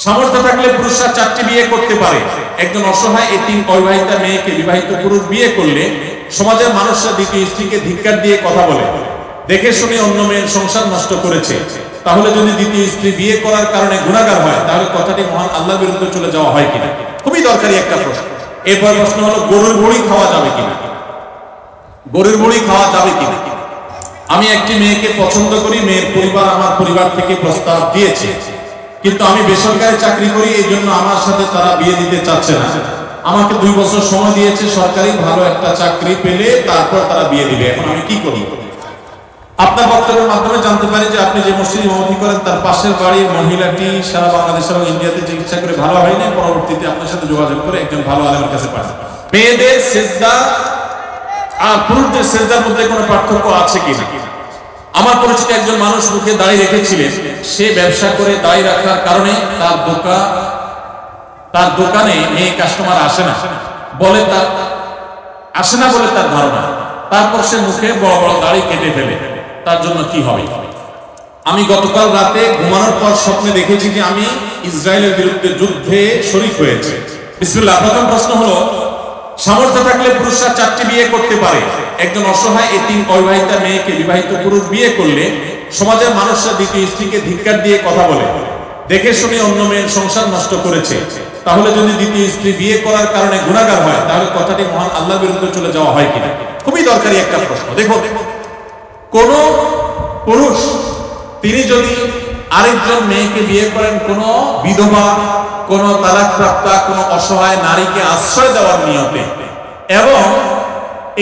সামর্থ্য থাকলে পুরুষরা 4টি বিয়ে করতে পারে। একজন অসহায় এতিম অবিবাহিতা মেয়েকে বিবাহিত পুরুষ বিয়ে করলে সমাজের মানুষরা দ্বিতীয় স্ত্রীকে ধিক্কার দিয়ে কথা বলে, দেখে শুনে অন্য মেয়ের সংসার নষ্ট করেছে। তাহলে যদি দ্বিতীয় স্ত্রী বিয়ে করার কারণে গুনাহগার হয়, তাহলে কথাটি মহান আল্লাহর বিরুদ্ধে চলে যাওয়া হয় কিনা? খুবই দরকারি একটা প্রশ্ন। এরপর প্রশ্ন হলো, গরুর ভুঁড়ি খাওয়া যাবে কিনা? গরুর ভুঁড়ি খাওয়া যাবে কিনা? আমি একটি মেয়েকে পছন্দ করি, মেয়ের পরিবার আমার পরিবার থেকে প্রস্তাব দিয়েছে, কিন্তু আমি বেসরকারি চাকরি করি, এই জন্য আমার সাথে তারা বিয়ে দিতে চাচ্ছে না। আমাকে 2 বছর সময় দিয়েছে, সরকারি ভালো একটা চাকরি পেলে তারপর তারা বিয়ে দিবে। এখন আমি কি করি? আপনার বক্তব্যের মাধ্যমে জানতে পারি যে আপনি যে মসজিদে ইমামতি করেন তার পাশের বাড়ির মহিলাটি সারা বাংলাদেশ এবং ইন্ডিয়াতে চিকিৎসা করে ভালো হয়নি, পরবর্তীতে আপনার সাথে যোগাযোগ করে একজন ভালো আলেমের কাছে পাঠান। মেয়েদের সিজদা আর পুরুষদের সিজদার মধ্যে কোনো পার্থক্য আছে কিনা? আমার পরিচিত একজন মানুষ মুখে দাড়ি রেখেছিলেন, সে ব্যবসা করে দাড়ি রাখার কারণে তার দোকানে মেয়ে কাস্টমার আসে না বলে তার ধারণা। তারপর সে মুখে বড় বড় দাড়ি কেটে ফেলে, তার জন্য কি হবে? আমি গতকাল রাতে ঘুমানোর পর স্বপ্নে দেখেছি যে আমি ইসরায়েলের বিরুদ্ধে যুদ্ধে শরীক হয়েছে। বিসমিল্লাহ। প্রথম প্রশ্ন হলো, সামর্থ্য থাকলে পুরুষরা 4টি বিয়ে করতে পারে। একজন অসহায় এতিম অবিবাহিতা মেয়েকে বিবাহিত পুরুষ বিয়ে করলে সমাজের মানুষরা দ্বিতীয় স্ত্রীকে ধিক্কার দিয়ে কথা বলে, দেখে শুনে অন্য মেয়ের সংসার নষ্ট করেছে। তাহলে যদি দ্বিতীয় স্ত্রী বিয়ে করার কারণে গুনাহগার হয়, তাহলে কথাটি মহান আল্লাহর বিরুদ্ধে চলে যাওয়া হয় কিনা? খুবই দরকারি একটা প্রশ্ন। দেখো, কোন পুরুষ তিনি যদি আরেকজন মেয়েকে বিয়ে করেন কোন বিধবা, কোন তালাকপ্রাপ্তা, কোন অসহায় নারীকে আশ্রয় দেওয়ার নিয়তে, এবং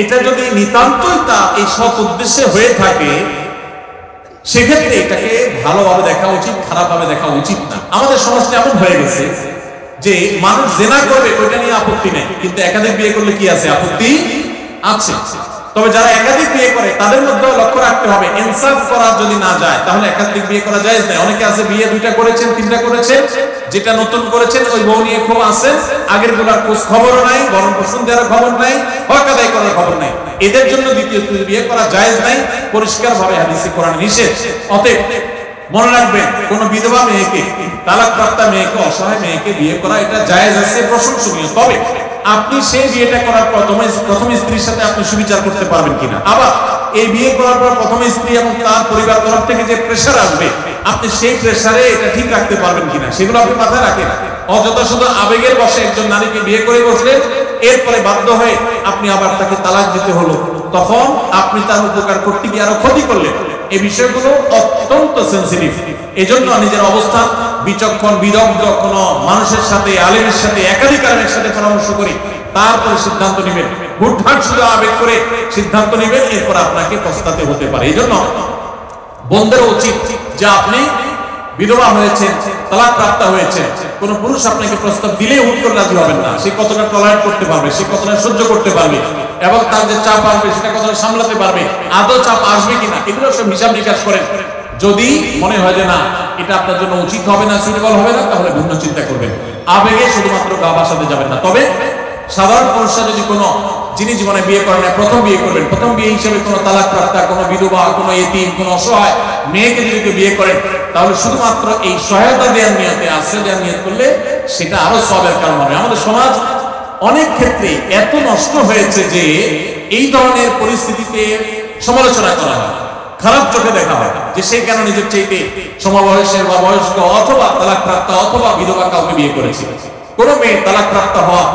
এটা যদি নিতান্তই তা এই সৎ উদ্দেশ্যে হয়ে থাকে, সেক্ষেত্রে এটাকে ভালোভাবে দেখা উচিত, খারাপভাবে দেখা উচিত না। আমাদের সমাজটা এমন হয়ে গেছে যে মানুষ জেনা করবে ওইটা নিয়ে আপত্তি নেই, কিন্তু একাধিক বিয়ে করলে কি আছে? আপত্তি আছে। তবে যারা একাধিক বিয়ে করে তাদের মধ্যে লক্ষ্য রাখতে হবে, ইনসাফ করা যদি না যায় তাহলে একাধিক বিয়ে করা জায়েজ নাই। অনেকে আছে বিয়ে 2টা করেছেন, 3টা করেছেন, যেটা নতুন করেছেন ওই বউ নিয়ে খুব আছেন, আগের গুলার খোঁজ খবর নাই, বরং পছন্দ দেওয়ার খবর নাই, হক আদায় করার খবর নাই। এদের জন্য দ্বিতীয় বিয়ে করা জায়েজ নাই, পরিষ্কারভাবে হাদিসে কোরআনে নিষেধ। অতএব মনে রাখবেন, কোন বিধবা মেয়েকে, তালাকপ্রাপ্তা মেয়েকে, অসহায় মেয়েকে বিয়ে করা এটা জায়েজ আছে, প্রশংসনীয়। তবে আপনি সেই বিয়েটা করার পর প্রথম স্ত্রীর সাথে আপনি সুবিচার করতে পারবেন কিনা, আবার এই বিয়ে করার পর প্রথম স্ত্রী এবং তার পরিবার তরফ থেকে যে প্রেসার আসবে, আপনি সেই প্রেসারে এটা ঠিক রাখতে পারবেন কিনা, সেগুলো আপনি মাথায় রাখেন। অযথা শুধু আবেগের বশে একজন নারীকে বিয়ে করে বসলেন, এরপরে বাধ্য হয়ে আপনি আবার তাকে তালাক দিতে হলো, তখন আপনি তার উপকার করতে গিয়ে আরো ক্ষতি করলেন। এই বিষয়গুলো অত্যন্ত সেন্সিটিভ। এজন্য নিজের অবস্থান বিচক্ষণ বিদগ্ধ কোন মানুষের সাথে, আলেমের সাথে, একাধিক আলেমের সাথে পরামর্শ করে তারপরে সিদ্ধান্ত নেবেন। হুটহাট শুধু আবেগ করে সিদ্ধান্ত নেবেন, এরপর আপনাকে পস্তাতে হতে পারে। এই জন্য বোনদের উচিত যে আপনি বিধবা হয়েছেন, তালাকপ্রাপ্ত হয়েছেন, কোন পুরুষ আপনাকে প্রস্তাব দিলে হুট করে রাজি হবেন না। সে কতটা টলারেট করতে পারবে, সে কতটা সহ্য করতে পারবে, এবং তার যে চাপ আসবে সেটা কতটা সামলাতে পারবে, আদৌ চাপ আসবে কিনা, এগুলো সব হিসাব নিকাশ করেন। যদি মনে হয় যে না এটা আপনার জন্য উচিত হবে না, সুইটেবল হবে না, তাহলে ভিন্ন চিন্তা করবেন। আবেগে শুধুমাত্র গা ভাসাতে যাবেন না। তবে সাধারণ পুরুষরা যদি কোনো যিনি জীবনে বিয়ে করেন না, প্রথম বিয়ে করবেন, প্রথম বিয়ে হিসেবে কোনো তালাকপ্রাপ্তা, কোনো বিধবা, কোনো এতিম, কোনো অসহায় মেয়েকে যদি বিয়ে করেন, তাহলে শুধুমাত্র এই সহায়তা দেওয়ার নিয়তে, আশ্রয় দেওয়ার নিয়ত করলে সেটা আরো সবের কারণ হবে। আমাদের সমাজ অনেক ক্ষেত্রে এত নষ্ট হয়েছে যে এই ধরনের পরিস্থিতিতে সমালোচনা করা হয়, খারাপ চোখে দেখা হয় যে সে কেন নিজের চাইতে সমবয়সের বা বয়স্ক অথবা তালাকপ্রাপ্তা অথবা বিধবা কাউকে বিয়ে করেছে। কোন মেয়ে তালাকপ্রাপ্তা হওয়া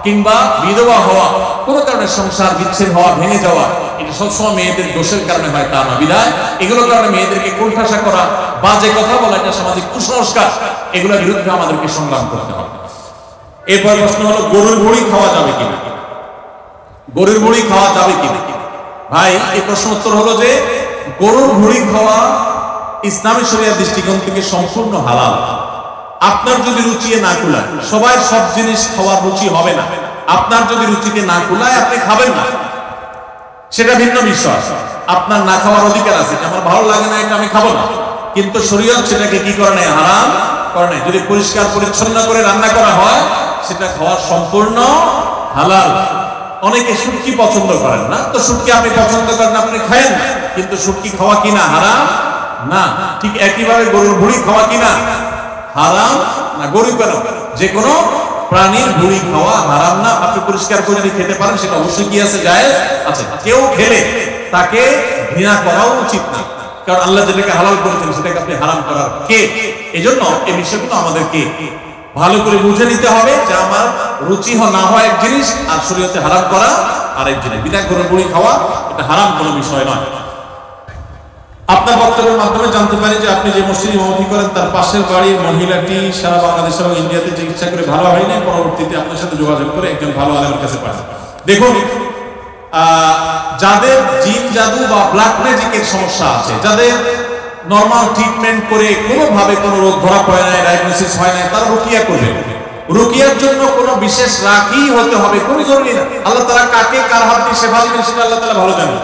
কিংবা বিধবা হওয়া, কোনো কারণে সংসার বিচ্ছেদ হওয়া, ভেঙে যাওয়া, এটা সবসময় মেয়েদের দোষের কারণে হয় তা না। বিধায় এগুলোর কারণে মেয়েদেরকে কোণঠাসা করা, বাজে কথা বলা, এটা সামাজিক কুসংস্কার, এগুলোর বিরুদ্ধে আমাদেরকে সংগ্রাম করতে হবে। এরপর প্রশ্ন হলো, গরুর ভুঁড়ি খাওয়া যাবে কিনা? গরুর ভুঁড়ি খাওয়া যাবে কিনা? ভাই, এই প্রশ্ন উত্তর হলো যে গরুর ভুঁড়ি খাওয়া ইসলামী শরিয়ার দৃষ্টিকোণ থেকে সম্পূর্ণ হালাল। আপনার যদি রুচিয়ে না কুলায়, সবাই সব জিনিস খাওয়ার রুচি হবে না। আপনার যদি রুচিতে না কুলায় আপনি খাবেন না, সেটা ভিন্ন বিষয়। আপনার না খাওয়ার অধিকার আছে, আমার ভালো লাগে না এটা আমি খাবো না, কিন্তু শরীয়ত সেটাকে কি করে নেয়? হারাম করে নেয়। যদি পরিষ্কার পরিচ্ছন্ন করে রান্না করা হয় সেটা খাওয়া সম্পূর্ণ হালাল। অনেকে শুটকি পছন্দ করেন না, তো শুটকি আপনি পছন্দ করেন, আপনি খায়েন, কিন্তু শুটকি খাওয়া কিনা হারাম না। ঠিক একইভাবে গরুর ভুঁড়ি খাওয়া কিনা হারাম না গরু কেন, যে কোনো প্রাণীর ভুঁড়ি খাওয়া হারাম না, আপনি পরিষ্কার করে যদি খেতে পারেন সেটা অবশ্যই কি আছে, জায়েজ আছে। কেউ খেলে তাকে ঘৃণা করাও উচিত না, কারণ আল্লাহ যেটাকে হালাল করেছেন সেটাকে আপনি হারাম করার কে? এই জন্য এই বিষয়গুলো আমাদেরকে ভালো করে বুঝে নিতে হবে যে আমার রুচি না হয় এক জিনিস আর শরীয়তে হারাম করা আরেক জিনিস। বিনা গরুর ভুঁড়ি খাওয়া এটা হারাম কোনো বিষয় নয়। আপনার বক্তব্যের মাধ্যমে জানতে পারি যে আপনি যে মসজিদে ইমামতি করেন তার পাশের বাড়ির মহিলাটি সারা বাংলাদেশ এবং ইন্ডিয়াতে চিকিৎসা করে ভালো হয়নি, পরবর্তীতে আপনার সাথে যোগাযোগ করে একজন ভালো আলেমের কাছে পাঠান। দেখুন, যাদের জিন জাদু বা ব্ল্যাক ম্যাজিকের সমস্যা আছে, যাদের নরমাল ট্রিটমেন্ট করে কোনোভাবে কোনো রোগ ধরা পড়ে নাই, ডায়াগনোসিস হয় নাই, তারা রুকিয়া করবে। রুকিয়ার জন্য কোনো বিশেষ রাখি হতে হবে কোনো জরুরি না। আল্লাহ তাআলা কাকে কার হাত দিয়ে সেবা দিবেন সেটা আল্লাহ তাআলা ভালো জানেন।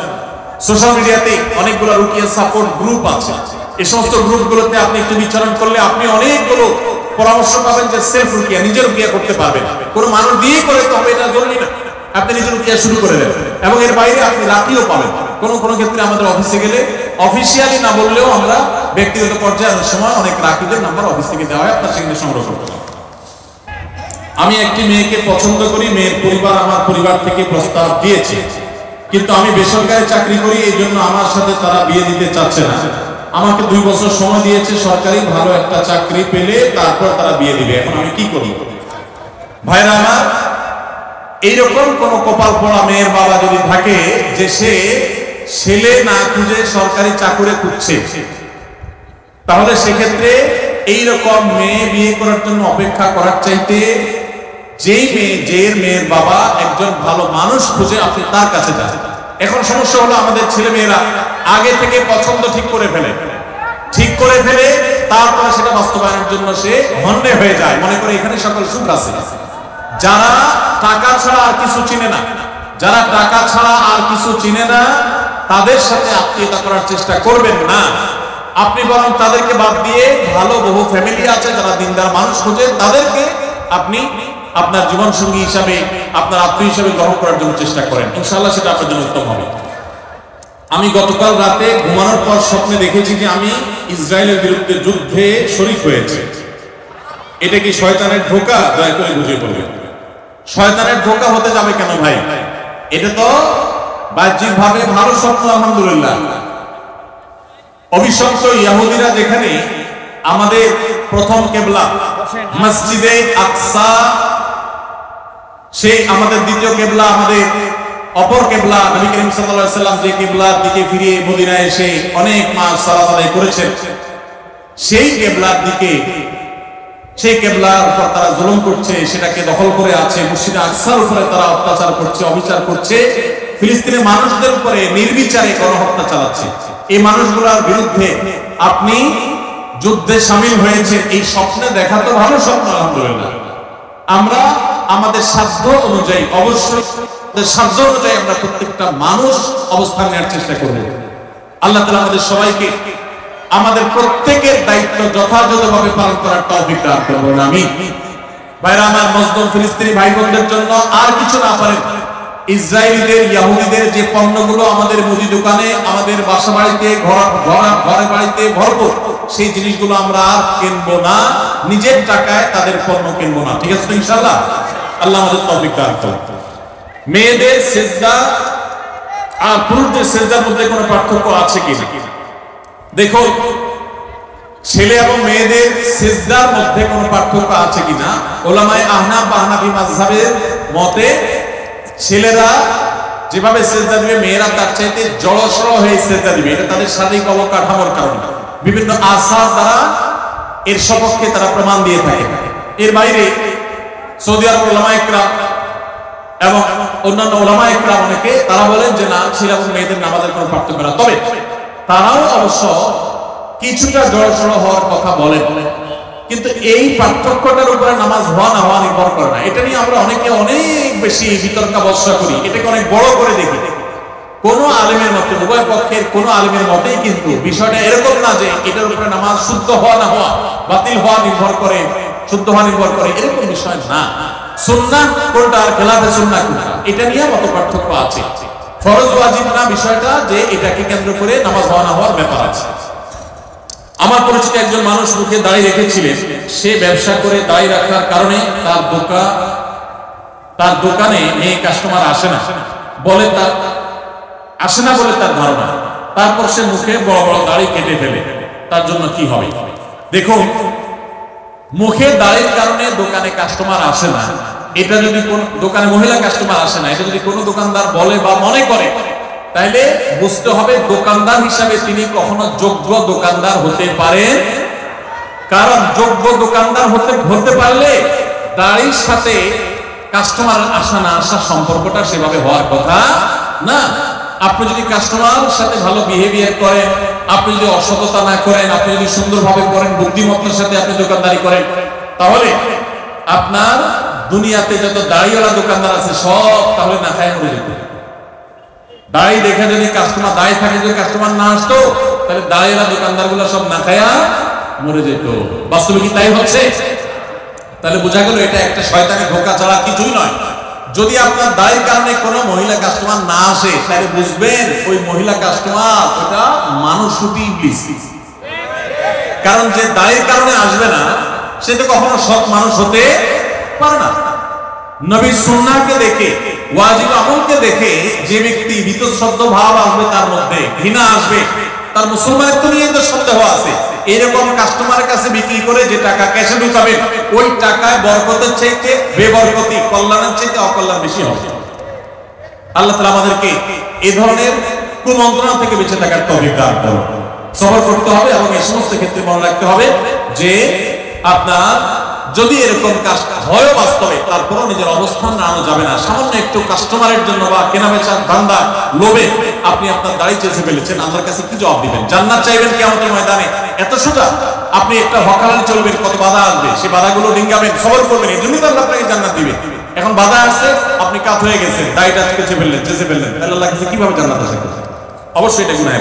সোশ্যাল মিডিয়াতে অনেকগুলো রুকিয়া সাপোর্ট গ্রুপ আছে, এই সমস্ত গ্রুপগুলোতে আপনি একটু বিচরণ করলে আপনি অনেকগুলো পরামর্শ পাবেন যে সেলফ রুকিয়া, নিজের রুকিয়া করতে পারবেন। কোনো মানুষ দিয়ে করে তো হবে এটা জরুরি না, আপনি নিজের রুকিয়া শুরু করে দেন। এবং এর বাইরে আপনি রাখিও পাবেন। কোনো কোনো ক্ষেত্রে আমাদের অফিসে গেলে অফিসিয়ালি না বললেও আমরা ব্যক্তিগত পর্যায়ে অনেক সময় অনেক রাখিদের নাম্বার অফিস থেকে দেওয়া হয়, আপনার সেখানে সংগ্রহ করতে পারেন। আমি একটি মেয়েকে পছন্দ করি, মেয়ের পরিবার আমার পরিবার থেকে প্রস্তাব দিয়েছে, কিন্তু আমি বেসরকারি চাকরি করি, এই জন্য আমার সাথে তারা বিয়ে দিতে চাচ্ছে না। আমাকে 2 বছর সময় দিয়েছে, সরকারি ভালো একটা চাকরি পেলে তারপর তারা বিয়ে দিবে। এখন আমি কি করি? ভাইরা আমার, এইরকম কোন কপাল পড়া মেয়ের বাবা যদি থাকে যে সে ছেলে না খুঁজে সরকারি চাকরি খুঁজছে, তাহলে সেক্ষেত্রে এইরকম মেয়ে বিয়ে করার জন্য অপেক্ষা করার চাইতে যেই মেয়ের বাবা একজন ভালো মানুষ খুঁজে আপনি তার কাছে যান। এখন সমস্যা হলো আমাদের ছেলে মেয়েরা আগে থেকে পছন্দ ঠিক করে ফেলে তারপরে সেটা বাস্তবায়নের জন্য সে হন্যে হয়ে যায়, মনে করে এখানে সকল সুখ আছে। যারা টাকা ছাড়া আর কিছু চিনে না তাদের সাথে আত্মীয়তা করার চেষ্টা করবেন না। আপনি বরং তাদেরকে বাদ দিয়ে ভালো বহু ফ্যামিলি আছে যারা দিনদার মানুষ খোঁজে, তাদেরকে আপনি আপনার জীবন সঙ্গী হিসাবে, আপনার আত্মীয় হিসাবে গ্রহণ করার জন্য চেষ্টা করেন, ইনশাআল্লাহ সেটা আপনার জন্য উত্তম হবে। আমি গতকাল রাতে ঘুমানোর পর স্বপ্নে দেখেছি যে আমি ইসরায়েলের বিরুদ্ধে যুদ্ধে শরীক হয়েছে। এটা কি শয়তানের ধোঁকা? দয়া করে বুঝিয়ে বলবেন। শয়তানের ধোঁকা হতে যাবে কেন ভাই? এটা তো বাহ্যিক ভাবে ভালো স্বপ্ন, আলহামদুলিল্লাহ। অবিশ্বাস্য ইহুদিরা যেখানে আমাদের প্রথম কিবলা মসজিদে আকসা, সেই আমাদের দ্বিতীয় কিবলা, আমাদের অপর কিবলা নবী করিম সাল্লাল্লাহু আলাইহি সাল্লাম যে কিবলার দিকে ফিরে মদিনায় এসে অনেক মাস সালাত আদায় করেছেন, সেই কিবলার দিকে, সেই কিবলার উপর তারা জুলুম করছে, সেটাকে দখল করে আছে। মসজিদে আকসার উপরে তারা অত্যাচার করছে, অবিচার করছে, ফিলিস্তিনের মানুষদের উপরে নির্বিচারে গণহত্যা চালাচ্ছে। এই মানুষগুলোর বিরুদ্ধে আপনি যুদ্ধে শামিল হয়েছে, এই স্বপ্নে দেখা তো ভালো স্বপ্ন, আলহামদুলিল্লাহ। আমরা আমাদের সাধ্য অনুযায়ী, অবশ্যই সাধ্য অনুযায়ী আমরা প্রত্যেকটা মানুষ অবস্থান নেওয়ার চেষ্টা করব। আল্লাহ তাআলা আমাদের সবাইকে আমাদের প্রত্যেকের দায়িত্ব যথাযথভাবে পালন করার তৌফিক দান করুন, আমিন। ভাইরা আমার, মজলুম ফিলিস্তিনি ভাই বোনদের জন্য আর কিছু না পারেন, ইসরায়েলিদের, ইহুদিদের যে পণ্যগুলো আমাদের মুদি দোকানে, আমাদের বাসা বাড়িতে, ঘরে বাড়িতে ভরপুর, সেই জিনিসগুলো আমরা আর কিনবো না, নিজের টাকায় তাদের পণ্য কিনবো না। ঠিক আছে তো ইনশাআল্লাহ? আল্লাহ আমাদের তৌফিক দান করুন। মেয়েদের সিজদা আর পুরুষদের সিজদার মধ্যে কোনো পার্থক্য আছে কিনা? দেখো, ছেলে এবং মেয়েদের সিজদার মধ্যে কোনো পার্থক্য আছে কিনা, উলামায়ে আহনাফ বা হানাফি মাযহাবের মতে ছেলেরা যেভাবে সিজদা দিবে মেয়েরা তার চাইতে জড়সড় হয়ে সিজদা দিবে। এটা তাদের শারীরিক অবকাঠামোর কারণে, বিভিন্ন আসার দ্বারা এর সপক্ষে তারা প্রমাণ দিয়ে থাকে। এর বাইরে সৌদি আরব উলামায়ে ইকরাম এবং অন্যান্য উলামায়ে ইকরাম অনেকে তারা বলেন যে না, ছেলে এবং মেয়েদের নামাজের কোনো পার্থক্য না। তবে তারাও অবশ্য কিছুটা জড়সড় হওয়ার কথা বলেন, কিন্তু এই পার্থক্যটার উপরে নামাজ হওয়া না হওয়া নির্ভর করে না। এটা নিয়ে আমরা অনেকে অনেক বেশি বিতর্কাবস্থা করি, এটাকে অনেক বড় করে দেখি। কোন আলেমের মতে, উভয় পক্ষের কোন আলেমের মতেই কিন্তু বিষয়টা এরকম না যে এটার উপরে নামাজ শুদ্ধ হওয়া না হওয়া, বাতিল হওয়া নির্ভর করে, শুদ্ধ হওয়া নির্ভর করে, এরকম বিষয় না। সুন্নাহ কোনটা আর খেলাফে সুন্নাহ কোনটা, এটা নিয়ে মত পার্থক্য আছে। ফরজ ওয়াজিব না বিষয়টা, যে এটাকে কেন্দ্র করে নামাজ হওয়া না হওয়ার ব্যাপার আছে। আমার পরিচিত একজন মানুষ মুখে দাঁড়িয়ে রেখেছিলেন, সে ব্যবসা করে দাঁড়িয়ে রাখার কারণে তার দোকানে মেয়ে কাস্টমার আসে না বলে তার ধারণা। তারপর সে মুখে বড় বড় দাড়ি কেটে ফেলে, তার জন্য কি হবে? দেখুন, মুখে দাড়ির কারণে দোকানে কাস্টমার আসে না, এটা যদি কোন দোকানে মহিলা কাস্টমার আসে না, এটা যদি কোনো দোকানদার বলে বা মনে করে, তাইলে বুঝতে হবে দোকানদার হিসাবে তিনি কখনো যোগ্য দোকানদার হতে পারেন। কারণ যোগ্য দোকানদার হতে পারলে দাড়ির সাথে কাস্টমার আসা না আসা সম্পর্কটা সেভাবে হওয়ার কথা না। আপনি যদি কাস্টমার সাথে ভালো বিহেভিয়ার করেন, আপনি যদি অসততা না করেন, আপনি যদি সুন্দরভাবে করেন, বুদ্ধিমত্তার সাথে আপনি দোকানদারি করেন, তাহলে আপনার দুনিয়াতে যত দাড়িওয়ালা দোকানদার আছে সব তাহলে না খায় মরে যেত। দাড়ি দেখে যদি কাস্টমার দাঁড়িয়ে থাকে, যদি কাস্টমার না আসতো, তাহলে দাড়িওয়ালা দোকানদার গুলো সব না খায়া মরে যেত। বাস্তবে কি তাই হচ্ছে? তাহলে বোঝা গেল এটা একটা শয়তানি ধোঁকা ছাড়া কিছুই নয়। যদি আপনার দাড়ির কারণে কোনো মহিলা কাস্টমার না আসে, তাহলে বুঝবেন ওই মহিলা কাস্টমার ওটা মানুষরূপী ইবলিস। কারণ যে দাড়ির কারণে আসবে না সে তো কখনো সৎ মানুষ হতে পারে না। নবীর সুন্নাহকে দেখে, ওয়াজিব আমলকে দেখে যে ব্যক্তি বীতশ্রদ্ধ ভাব আসবে, তার মধ্যে ঘৃণা আসবে, তার মুসলমানিত্ব নিয়ে তো সন্দেহ আছে, এরকম কাস্টমারের কাছে বিক্রি করে যে টাকা ক্যাশে ঢুকাবে, ওই টাকায় বরকতের চাইতে বেবরকতি, কল্যাণের চাইতে অকল্যাণ বেশি হবে। আল্লাহ তাআলা আমাদেরকে এই ধরনের কুমন্ত্রণা থেকে বেঁচে থাকার তৌফিক দান করুন। সবর করতে হবে এবং এই সমস্ত ক্ষেত্রে মনে রাখতে হবে যে আপনার যদি এরকম কাজ হয় বাস্তবে, তারপরও নিজের অবস্থান নাড়ানো যাবে না। সামান্য একটু কাস্টমারের জন্য বা কেনাবেচার ধান্দা লোভে আপনি আপনার দাড়ি চেঁচে ফেলেছেন, আল্লাহর কাছে কি জবাব দিবেন? জান্নাত চাইবেন কিয়ামতের ময়দানে? এত সোজা? আপনি একটা হকালালি চলবেন, কত বাধা আসবে, সেই বাধাগুলো ডিঙ্গাবেন, সবর করবেন, এই জন্যই তো আল্লাহ আপনাকে জান্নাত দিবে। এখন বাধা আসছে, আপনি কাত হয়ে গেছেন, দাড়িটা চেঁচে ফেললেন, তাহলে আল্লাহর কাছে কিভাবে জান্নাত আসে? অবশ্যই এটা গুনাহ।